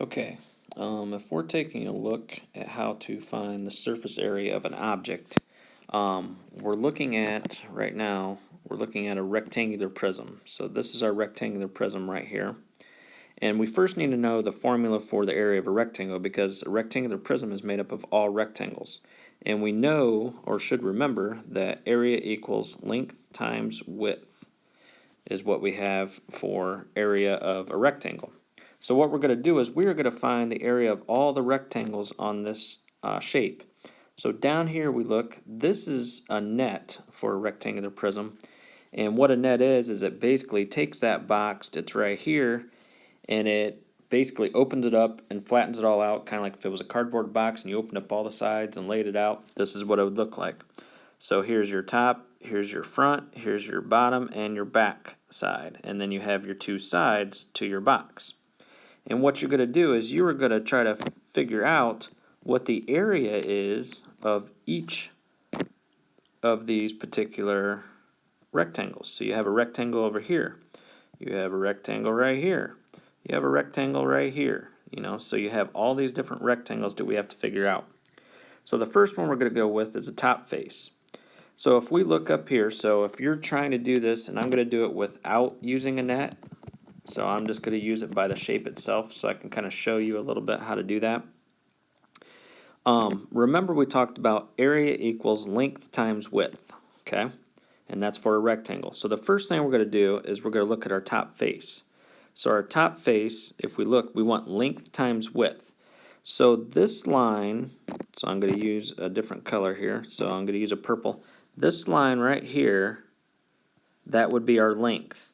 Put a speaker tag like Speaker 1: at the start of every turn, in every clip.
Speaker 1: Okay, if we're taking a look at how to find the surface area of an object, we're looking at, right now, we're looking at a rectangular prism. So this is our rectangular prism right here. And we first need to know the formula for the area of a rectangle because a rectangular prism is made up of all rectangles. And we know, or should remember, that area equals length times width is what we have for area of a rectangle. So what we're going to do is we're going to find the area of all the rectangles on this shape. So down here we look, this is a net for a rectangular prism. And what a net is it basically takes that box that's right here and it basically opens it up and flattens it all out, kind of like if it was a cardboard box and you opened up all the sides and laid it out. This is what it would look like. So here's your top, here's your front, here's your bottom, and your back side. And then you have your two sides to your box. And what you're going to do is you are going to try to figure out what the area is of each of these particular rectangles. So you have a rectangle over here. You have a rectangle right here. You have a rectangle right here. So you have all these different rectangles that we have to figure out. So the first one we're going to go with is the top face. So if we look up here, so if you're trying to do this, and I'm going to do it without using a net, so I'm just going to use it by the shape itself so I can kind of show you a little bit how to do that. Remember we talked about area equals length times width, okay? And that's for a rectangle. So the first thing we're going to do is we're going to look at our top face. So our top face, if we look, we want length times width. So this line, so I'm going to use a different color here, so I'm going to use a purple. This line right here, that would be our length.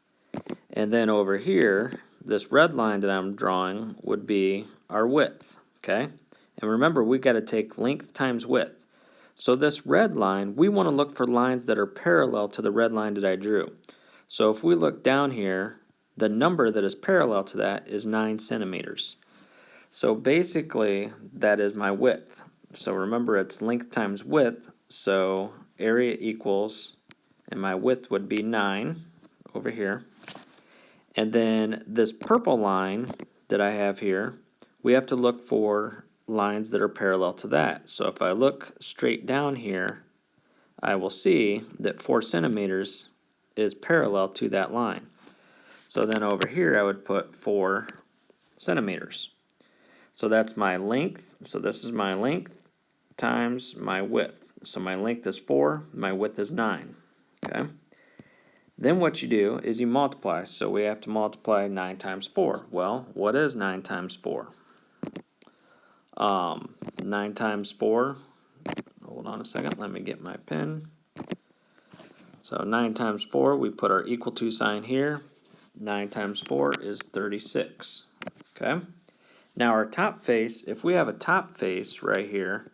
Speaker 1: And then over here, this red line that I'm drawing would be our width, okay? And remember, we got to take length times width. So this red line, we want to look for lines that are parallel to the red line that I drew. So if we look down here, the number that is parallel to that is 9 centimeters. So basically, that is my width. So remember, it's length times width, so area equals, and my width would be 9 over here. And then this purple line that I have here, we have to look for lines that are parallel to that. So if I look straight down here, I will see that 4 centimeters is parallel to that line. So then over here I would put 4 centimeters. So that's my length. So this is my length times my width. So my length is 4, my width is 9. Okay. Then what you do is you multiply. So we have to multiply 9 times 4. Well, what is 9 times 4? 9 times 4, hold on a second, let me get my pen. So 9 times 4, we put our equal to sign here. 9 times 4 is 36. Okay? Now our top face, if we have a top face right here,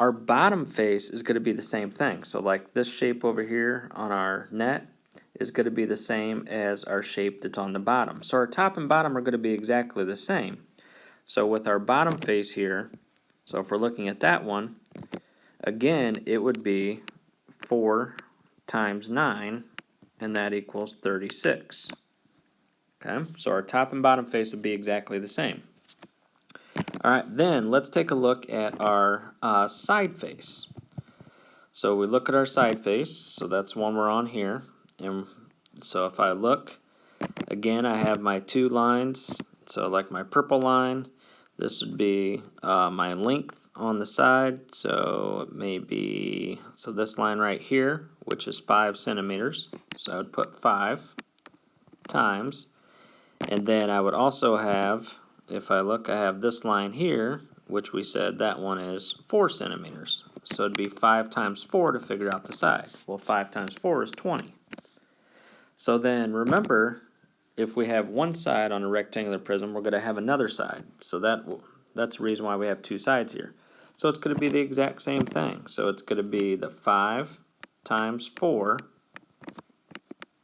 Speaker 1: our bottom face is going to be the same thing. So like this shape over here on our net is going to be the same as our shape that's on the bottom. So our top and bottom are going to be exactly the same. So with our bottom face here, so if we're looking at that one, again, it would be 4 times 9, and that equals 36. Okay, so our top and bottom face would be exactly the same. All right, then let's take a look at our side face. So we look at our side face, so that's one we're on here. And so if I look, again, I have my two lines. So like my purple line, this would be my length on the side. So it may be, so this line right here, which is 5 centimeters. So I would put 5 times. And then I would also have, if I look, I have this line here, which we said that one is 4 centimeters. So it'd be 5 times 4 to figure out the side. Well, 5 times 4 is 20. So then remember, if we have one side on a rectangular prism, we're going to have another side. So that's the reason why we have two sides here. So it's going to be the exact same thing. So it's going to be the 5 times 4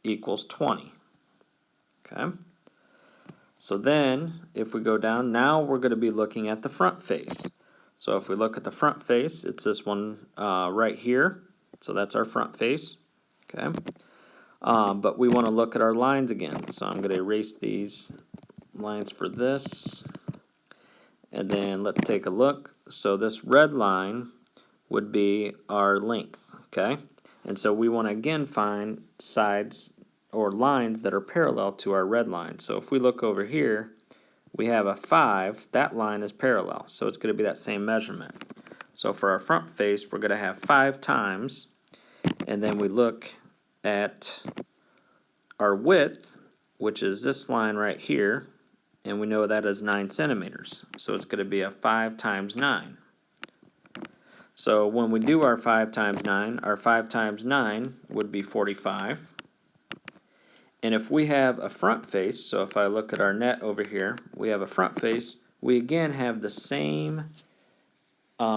Speaker 1: equals 20. Okay? So then, if we go down, now we're going to be looking at the front face. So if we look at the front face, it's this one right here. So that's our front face. Okay. But we want to look at our lines again. So I'm going to erase these lines for this. And then let's take a look. So this red line would be our length, okay? And so we want to again find sides or lines that are parallel to our red line. So if we look over here, we have a 5, that line is parallel, so it's going to be that same measurement. So for our front face, we're going to have 5 times, and then we look at our width, which is this line right here, and we know that is 9 centimeters. So it's going to be a 5 times 9. So when we do our 5 times 9, our 5 times 9 would be 45. And if we have a front face, so if I look at our net over here, we have a front face, we again have the same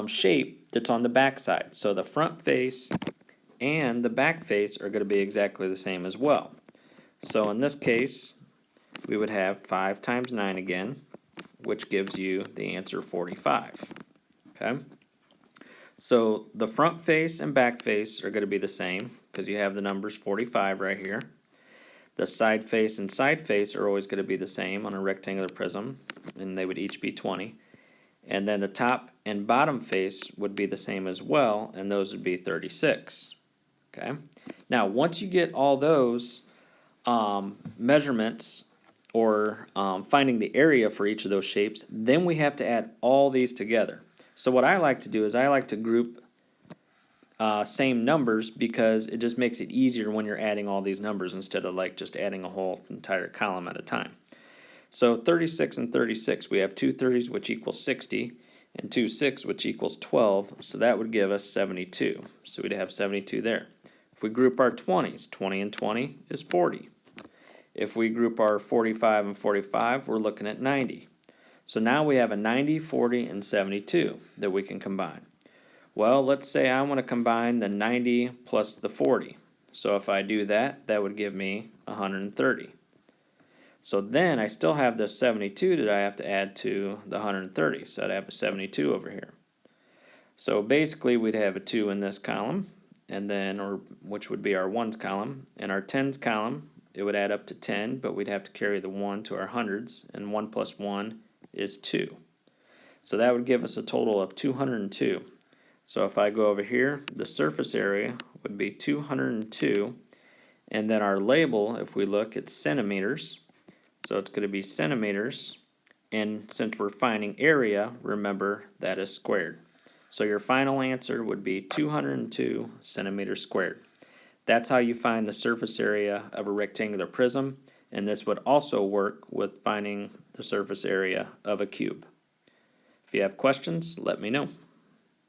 Speaker 1: shape that's on the back side. So the front face and the back face are going to be exactly the same as well. So in this case, we would have 5 times 9 again, which gives you the answer 45. Okay? So the front face and back face are going to be the same because you have the numbers 45 right here. The side face and side face are always going to be the same on a rectangular prism, and they would each be 20. And then the top and bottom face would be the same as well, and those would be 36. Okay. Now, once you get all those measurements or finding the area for each of those shapes, then we have to add all these together. So what I like to do is I like to group same numbers because it just makes it easier when you're adding all these numbers instead of like just adding a whole entire column at a time. So 36 and 36, we have two 30s which equals 60 and two 6 which equals 12, so that would give us 72. So we'd have 72 there. If we group our 20s, 20 and 20 is 40. If we group our 45 and 45, we're looking at 90. So now we have a 90, 40, and 72 that we can combine. Well, let's say I want to combine the 90 plus the 40. So if I do that, that would give me 130. So then I still have this 72 that I have to add to the 130. So I'd have a 72 over here. So basically we'd have a 2 in this column, and then, or which would be our 1s column. In our 10s column, it would add up to 10, but we'd have to carry the 1 to our hundreds, and 1 plus 1 is 2. So that would give us a total of 202. So if I go over here, the surface area would be 202, and then our label, if we look, it's centimeters. So it's going to be centimeters, and since we're finding area, remember that is squared. So your final answer would be 202 centimeters squared. That's how you find the surface area of a rectangular prism, and this would also work with finding the surface area of a cube. If you have questions, let me know.